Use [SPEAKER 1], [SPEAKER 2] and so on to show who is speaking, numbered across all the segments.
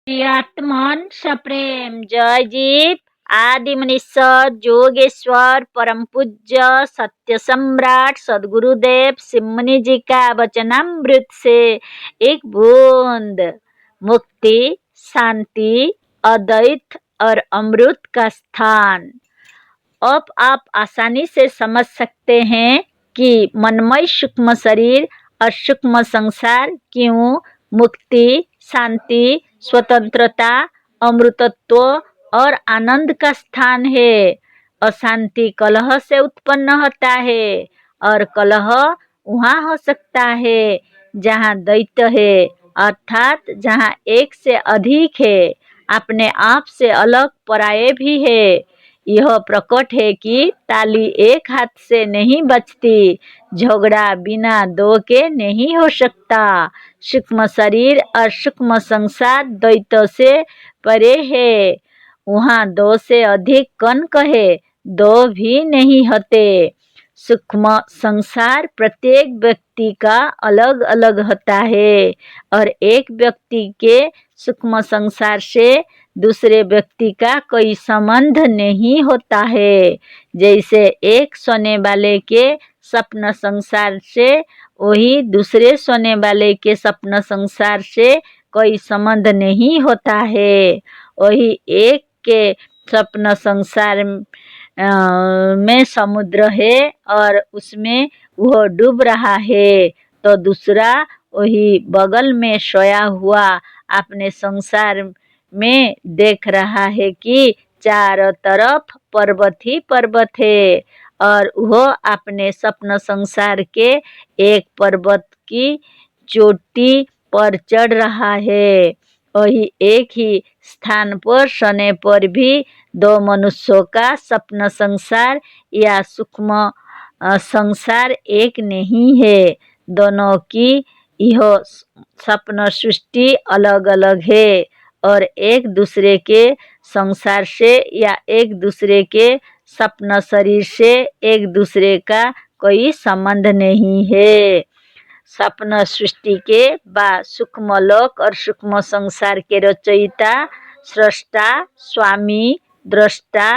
[SPEAKER 1] आत्मन सप्रेम जय जीव आदि मनीश्वर जोगेश्वर परम पूज्य सत्य सम्राट सदगुरुदेव सिमनी जी का वचनामृत से एक बूंद मुक्ति शांति अद्वैत और अमृत का स्थान। अब आप आसानी से समझ सकते हैं कि मनमय सूक्ष्म शरीर और सूक्ष्म संसार क्यों मुक्ति शांति स्वतंत्रता अमृतत्व और आनंद का स्थान है। अशांति कलह से उत्पन्न होता है और कलह वहाँ हो सकता है जहाँ द्वैत है, अर्थात जहाँ एक से अधिक है, अपने आप से अलग पराये भी है। यह प्रकट है कि ताली एक हाथ से नहीं बजती, झगड़ा बिना दो के नहीं हो सकता। सूक्ष्म शरीर और सूक्ष्म संसार द्वैत से परे है। वहाँ दो से अधिक कण कहे दो भी नहीं होते। सूक्ष्म संसार प्रत्येक व्यक्ति का अलग अलग होता है और एक व्यक्ति के सूक्ष्म संसार से दूसरे व्यक्ति का कोई संबंध नहीं होता है। जैसे एक सोने वाले के सपना संसार से वही दूसरे सोने वाले के सपना संसार से कोई संबंध नहीं होता है। वही एक के सपना संसार में समुद्र है और उसमें वह डूब रहा है, तो दूसरा वही बगल में सोया हुआ अपने संसार में देख रहा है कि चारों तरफ पर्वत ही पर्वत है और वह अपने सपन संसार के एक पर्वत की चोटी पर चढ़ रहा है। वही एक ही स्थान पर सोने पर भी दो मनुष्यों का सपन संसार या सूक्ष्म संसार एक नहीं है। दोनों की यह सपन सृष्टि अलग अलग है और एक दूसरे के संसार से या एक दूसरे के सपना शरीर से एक दूसरे का कोई संबंध नहीं है। सपना सृष्टि के बाद सूक्ष्म लोक और सूक्ष्म संसार के रचयिता सृष्टा स्वामी दृष्टा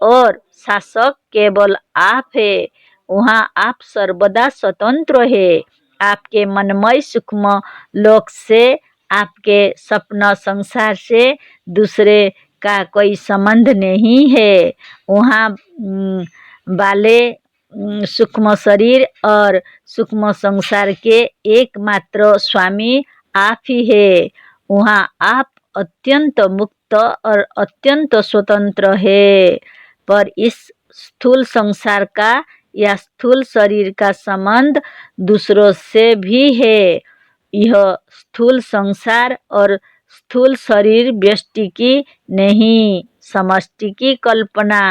[SPEAKER 1] और शासक केवल आप है। वहाँ आप सर्वदा स्वतंत्र है। आपके मनमय सूक्ष्म लोक से आपके सपना संसार से दूसरे का कोई संबंध नहीं है। वहाँ वाले सूक्ष्म शरीर और सूक्ष्म संसार के एकमात्र स्वामी आप ही है। वहाँ आप अत्यंत मुक्त और अत्यंत स्वतंत्र है। पर इस स्थूल संसार का या स्थूल शरीर का संबंध दूसरों से भी है। यह स्थूल संसार और स्थूल शरीर व्यष्टि की नहीं समष्टि की कल्पना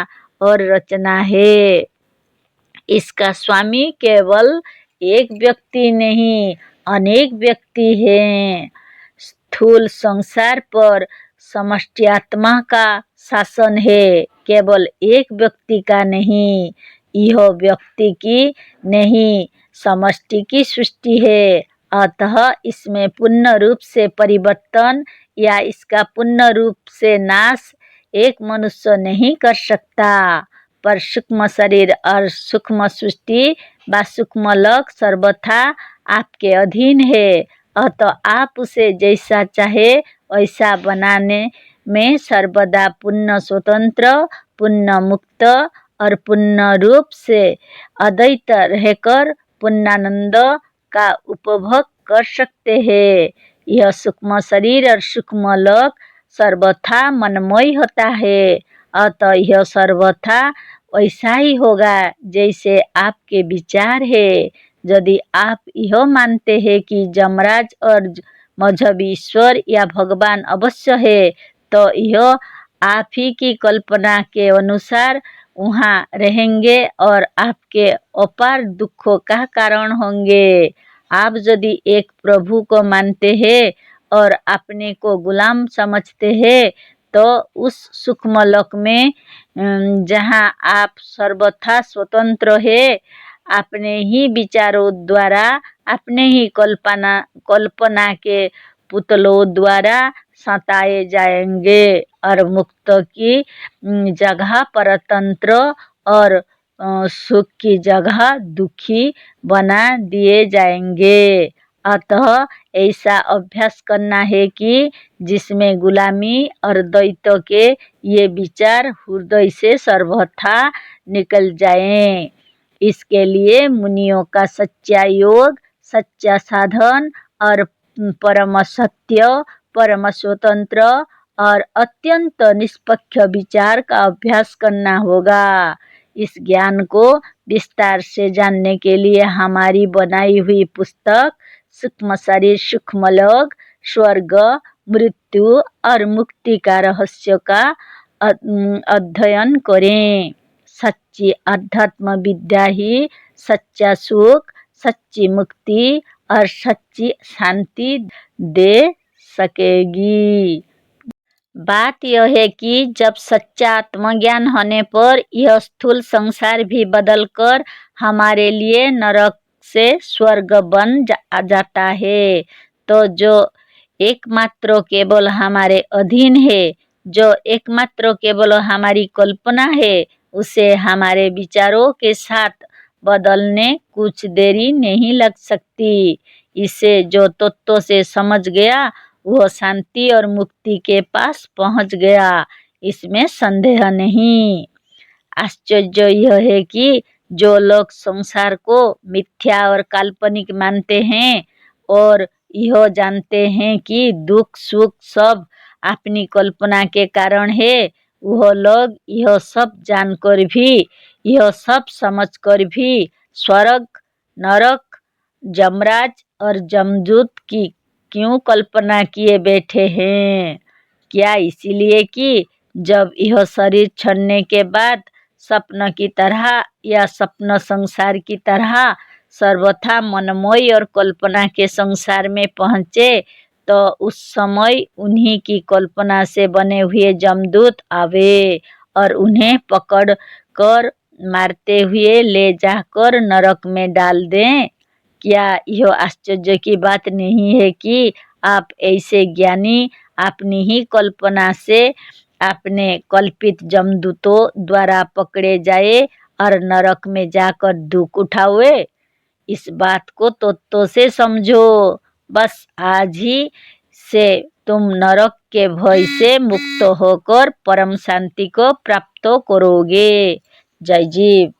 [SPEAKER 1] और रचना है। इसका स्वामी केवल एक व्यक्ति नहीं अनेक व्यक्ति हैं। स्थूल संसार पर समष्टि आत्मा का शासन है, केवल एक व्यक्ति का नहीं। यह व्यक्ति की नहीं समष्टि की सृष्टि है, अतः इसमें पूर्ण रूप से परिवर्तन या इसका पूर्ण रूप से नाश एक मनुष्य नहीं कर सकता। पर सूक्ष्म शरीर और सूक्ष्म सृष्टि व सूक्ष्म लोक सर्वथा आपके अधीन है, अतः आप उसे जैसा चाहे वैसा बनाने में सर्वदा पूर्ण स्वतंत्र पूर्ण मुक्त और पूर्ण रूप से अद्वैत रहकर पूर्णानंद का उपभोग कर सकते हैं। यह सूक्ष्म शरीर और सूक्ष्म लोक सर्वथा मनमय होता है, अतः यह सर्वथा वैसा ही होगा जैसे आपके विचार है। यदि आप यह मानते हैं कि जमराज और मजहबी ईश्वर या भगवान अवश्य है, तो यह आप ही की कल्पना के अनुसार वहाँ रहेंगे और आपके अपार दुखों का कारण होंगे। आप यदि एक प्रभु को मानते हैं और अपने को गुलाम समझते हैं, तो उस सूक्ष्म लोक में जहाँ आप सर्वथा स्वतंत्र है, अपने ही विचारों द्वारा अपने ही कल्पना के पुतलों द्वारा सताए जाएंगे और मुक्त की जगह परतंत्र और सुख की जगह दुखी बना दिए जाएंगे। अतः ऐसा अभ्यास करना है कि जिसमें गुलामी और द्वैत के ये विचार हृदय से सर्वथा निकल जाएं। इसके लिए मुनियों का सच्चा योग, सच्चा साधन और परम सत्य, परम स्वतंत्र और अत्यंत निष्पक्ष विचार का अभ्यास करना होगा। इस ज्ञान को विस्तार से जानने के लिए हमारी बनाई हुई पुस्तक सूक्ष्म शरीर सूक्ष्म लोक, स्वर्ग, मृत्यु और मुक्ति का रहस्य का अध्ययन करें। सच्ची अध्यात्म विद्या ही सच्चा सुख, सच्ची मुक्ति और सच्ची शांति दे सकेगी। बात यह है कि जब सच्चा आत्मज्ञान होने पर यह स्थूल संसार भी बदलकर हमारे लिए नरक से स्वर्ग बन जाता है। तो जो एकमात्र केवल हमारे अधीन है, जो एकमात्र केवल हमारी कल्पना है, उसे हमारे विचारों के साथ बदलने कुछ देरी नहीं लग सकती। इसे जो तत्व से समझ गया वह शांति और मुक्ति के पास पहुंच गया, इसमें संदेह नहीं। आश्चर्य यह है कि जो लोग संसार को मिथ्या और काल्पनिक मानते हैं और यह जानते हैं कि दुख सुख सब अपनी कल्पना के कारण है, वह लोग यह सब जानकर भी, यह सब समझकर भी स्वर्ग, नरक, जमराज और जमदूत की क्यों कल्पना किए बैठे हैं? क्या इसीलिए कि जब यह शरीर छोड़ने के बाद स्वप्न की तरह या स्वप्न संसार की तरह सर्वथा मनमय और कल्पना के संसार में पहुँचे, तो उस समय उन्हीं की कल्पना से बने हुए जमदूत आवे और उन्हें पकड़ कर मारते हुए ले जाकर नरक में डाल दें। क्या यह आश्चर्य की बात नहीं है कि आप ऐसे ज्ञानी अपनी ही कल्पना से अपने कल्पित जमदूतों द्वारा पकड़े जाए और नरक में जाकर दुख उठावे? इस बात को तो से समझो। बस आज ही से तुम नरक के भय से मुक्त होकर परम शांति को प्राप्त करोगे। जय जीव।